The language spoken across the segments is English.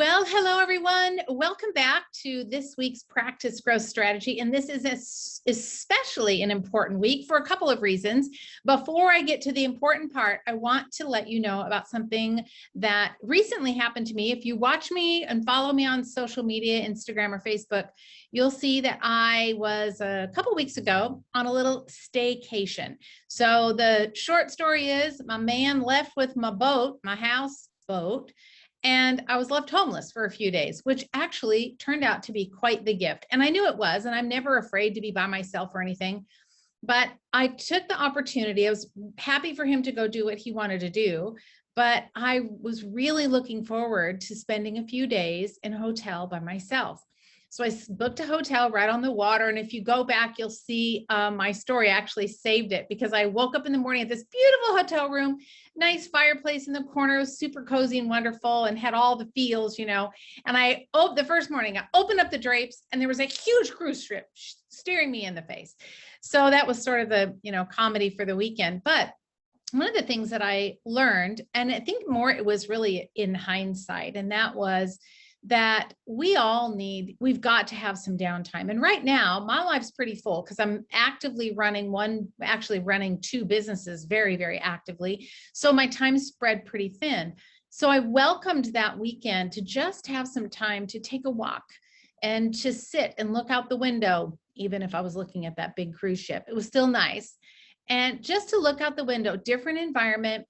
Well, hello, everyone. Welcome back to this week's practice growth strategy. And this is especially an important week for a couple of reasons. Before I get to the important part, I want to let you know about something that recently happened to me. If you watch me and follow me on social media, Instagram or Facebook, you'll see that I was a couple weeks ago on a little staycation. So the short story is my man left with my boat, my house boat, and I was left homeless for a few days, which actually turned out to be quite the gift. And I knew it was, and I'm never afraid to be by myself or anything. But I took the opportunity. I was happy for him to go do what he wanted to do. But I was really looking forward to spending a few days in a hotel by myself. So I booked a hotel right on the water. And if you go back, you'll see my story. I actually saved it because I woke up in the morning at this beautiful hotel room, nice fireplace in the corner, super cozy and wonderful, and had all the feels, And the first morning, I opened up the drapes and there was a huge cruise ship staring me in the face. So that was sort of the, comedy for the weekend. But one of the things that I learned, and I think more it was really in hindsight, and that was that we've got to have some downtime. And right now, my life's pretty full because I'm actively running two businesses very, very actively. So my time's spread pretty thin. So I welcomed that weekend to just have some time to take a walk and to sit and look out the window, even if I was looking at that big cruise ship. It was still nice. And just to look out the window, different environment,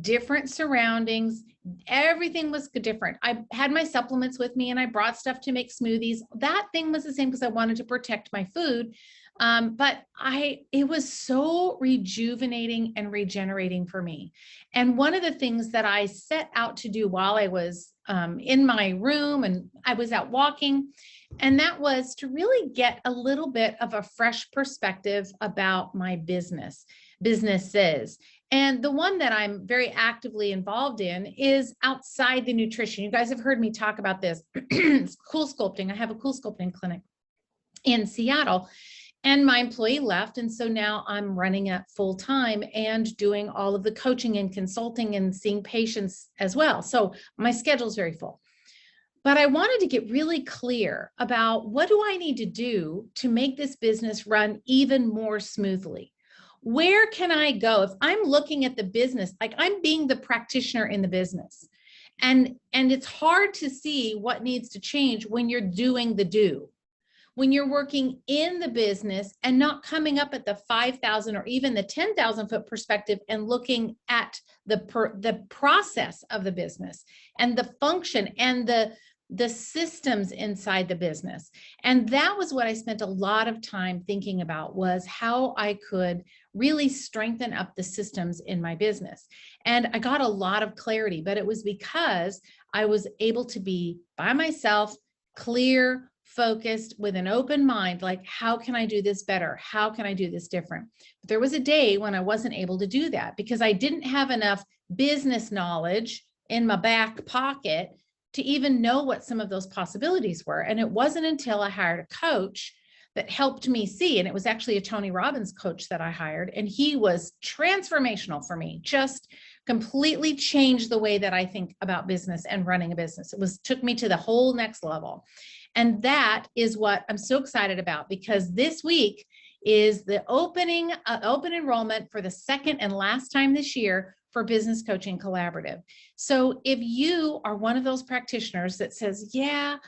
different surroundings, everything was different. I had my supplements with me and I brought stuff to make smoothies. That thing was the same because I wanted to protect my food. But it was so rejuvenating and regenerating for me. And one of the things that I set out to do while I was in my room and I was out walking, and that was to really get a little bit of a fresh perspective about my businesses. And the one that I'm very actively involved in is outside the nutrition. You guys have heard me talk about this. It's cool sculpting. I have a cool sculpting clinic in Seattle, and my employee left. And so now I'm running it full time and doing all of the coaching and consulting and seeing patients as well. So my schedule's very full. But I wanted to get really clear about what do I need to do to make this business run even more smoothly? Where can I go if I'm looking at the business, like I'm being the practitioner in the business, and it's hard to see what needs to change when you're doing the do, when you're working in the business and not coming up at the 5,000 or even the 10,000 foot perspective and looking at the process of the business and the function and the systems inside the business. And that was what I spent a lot of time thinking about, was how I could really strengthen up the systems in my business. And I got a lot of clarity, but it was because I was able to be by myself, clear, focused, with an open mind, like, how can I do this better? How can I do this different? But there was a day when I wasn't able to do that because I didn't have enough business knowledge in my back pocket to even know what some of those possibilities were. And it wasn't until I hired a coach that helped me see, and it was actually a Tony Robbins coach that I hired, and he was transformational for me, just completely changed the way that I think about business and running a business. Took me to the whole next level. And that is what I'm so excited about, because this week is the open enrollment for the second and last time this year for Business Coaching Collaborative. So if you are one of those practitioners that says, yeah,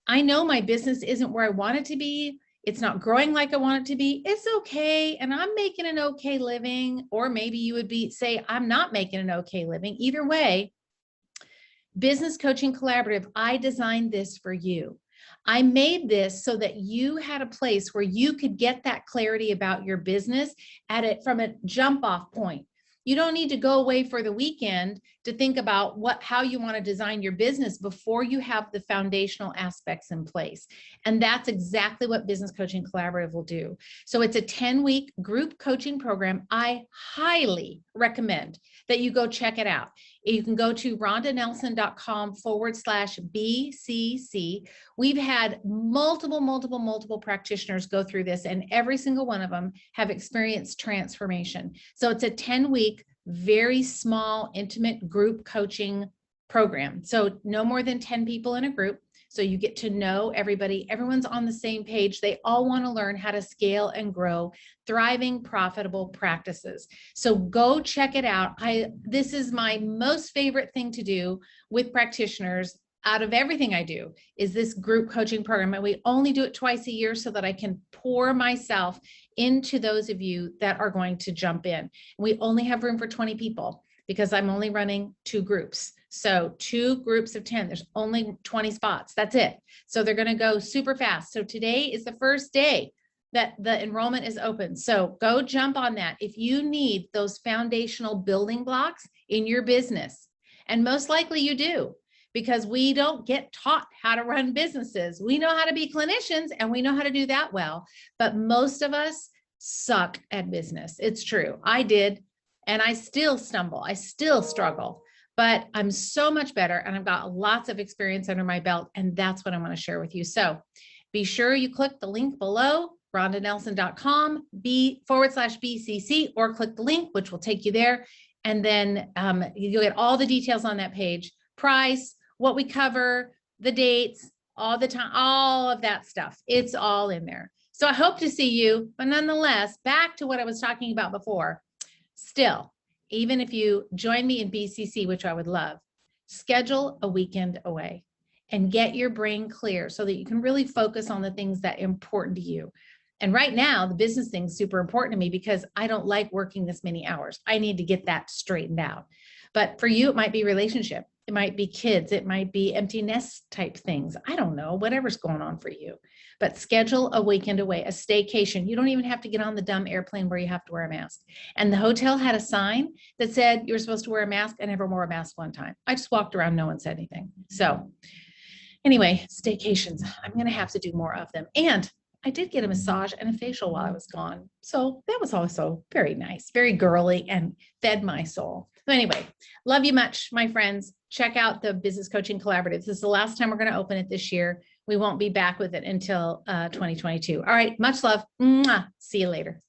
I know my business isn't where I want it to be, it's not growing like I want it to be, it's okay, and I'm making an okay living, or maybe you would say, I'm not making an okay living. Either way, Business Coaching Collaborative, I designed this for you. I made this so that you had a place where you could get that clarity about your business from a jump off point. You don't need to go away for the weekend to think about how you want to design your business before you have the foundational aspects in place. And that's exactly what Business Coaching Collaborative will do. So it's a 10-week group coaching program. I highly recommend that you go check it out. You can go to rondanelson.com/BCC. We've had multiple practitioners go through this, and every single one of them have experienced transformation. So it's a 10-week, very small, intimate group coaching program. So no more than 10 people in a group. So you get to know everybody. Everyone's on the same page. They all want to learn how to scale and grow thriving, profitable practices. So go check it out. This is my most favorite thing to do with practitioners out of everything I do, is this group coaching program. And we only do it twice a year so that I can pour myself into those of you that are going to jump in. We only have room for 20 people because I'm only running 2 groups. So 2 groups of 10, there's only 20 spots. That's it. So they're going to go super fast. So today is the first day that the enrollment is open. So go jump on that. If you need those foundational building blocks in your business, and most likely you do, because we don't get taught how to run businesses. We know how to be clinicians and we know how to do that well, but most of us suck at business. It's true. I did, and I still stumble. I still struggle, but I'm so much better and I've got lots of experience under my belt, and that's what I want to share with you. So be sure you click the link below, rhondanelson.com/BCC, or click the link, which will take you there. And then you'll get all the details on that page, price, what we cover, the dates, all the time, all of that stuff. It's all in there. So I hope to see you, but nonetheless, back to what I was talking about before, still, even if you join me in BCC, which I would love, schedule a weekend away and get your brain clear so that you can really focus on the things that are important to you. And right now, the business thing is super important to me because I don't like working this many hours. I need to get that straightened out. But for you, it might be relationship. It might be kids. It might be empty nest type things. I don't know, whatever's going on for you. But schedule a weekend away, a staycation. You don't even have to get on the dumb airplane where you have to wear a mask. And the hotel had a sign that said you were supposed to wear a mask. I never wore a mask one time. I just walked around, no one said anything. So anyway, staycations, I'm going to have to do more of them. And I did get a massage and a facial while I was gone. So that was also very nice, very girly, and fed my soul. So anyway, love you much, my friends. Check out the Business Coaching Collaborative. This is the last time we're going to open it this year. We won't be back with it until 2022. All right. Much love. Mwah. See you later.